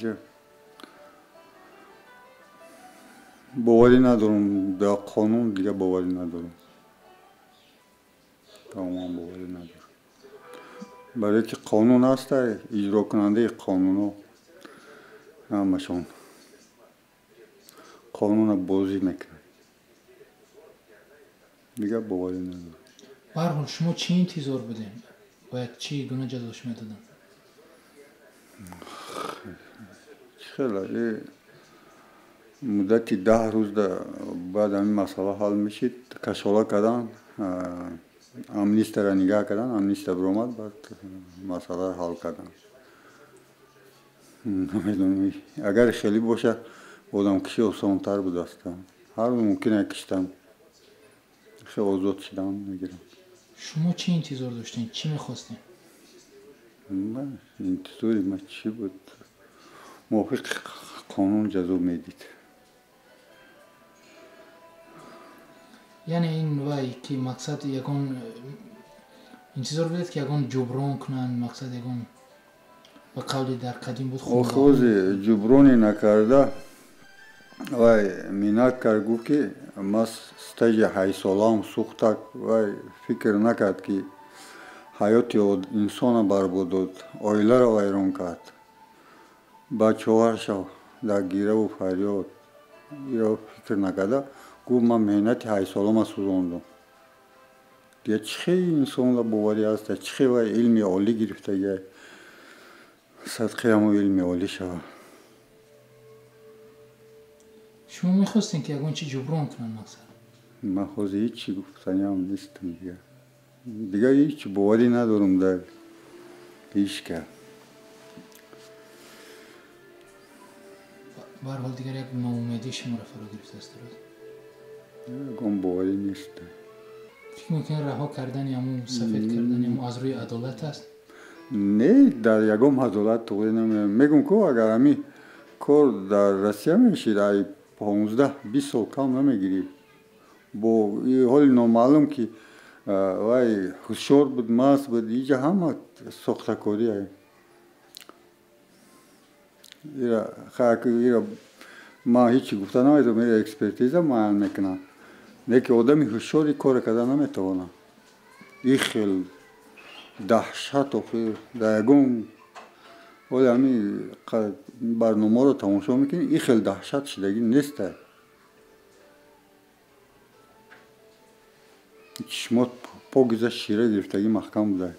اینجا باوری ندارم در قانون دیگه باوری ندارم تمام باوری ندارم برای که قانون هست اجرا کننده قانون ها همشون قانون بازی میکنه دیگه باوری ندارم به هر حال شما چی انتظار بدین باید چی گونه جزاش میدادن خیلی مدتی 10 روز بعد همین مسئله حل میشید کشاله کردن امنیست را نگاه کردن امنیست برآمد بعد مسئله حل کردن نمیدونم اگر خیلی باشه آدم کشی آسان‌تر بود است هر ممکنه کشتم خیلی آزاد شدم میگیرم شما چی انتظار داشتین چی میخواستین من انتظاری من چی بود موافق قانون جزا میدید یعنی این وای که مقصد یکون انتظار بدید که یکون جبران کنن مقصد یکون به قولی در قدیم بود آخوز جبرانی نکرده وای مینت کرد گفت که ما ستاج 8 سالم سوختک وای فکر نکرد که حیات انسان برباد داد اویله را ویران کرد بچه هاشو در گیره و فریاد یا فکر نکرده گفت من مهنت 8 سالم سوزاندم دیگه چه انسان را باوری هست چه وای علم عالی گرفته یه صدقه همو علم عالی شود شما میخواستین که یکون چی جبران کنن مقصد من خود هیچی گفتنی هم نیستم دیگه هیچ باوری ندارم در هیچ که به هر حال دیگر یک ناامیدی شما را فرا گرفته است گم باوری نیست فکر میکنین رها کردن یا سفید کردن یا از روی عدالت است نه در یکم عدالت توی نمیدونم میگم که اگر همی کار در روسیه میشید ای 15-20 سال کم نمیگیری با این حال نامعلوم که وای هوشیار بود مست بود اینجا همه ساخته کاری های ایرا ما هیچی گفته نمیدونم میره اکسپرتیزه معین میکنم نه که آدمی هوشیاری کار کرده نمیتونه این خیلی دهشت و خیلی در یکم ولی همی برنامه رو تماشا میکنی این خیلی دهشت شدگی نیست چشمات پا گذاشت شیره گرفتگی محکم بوده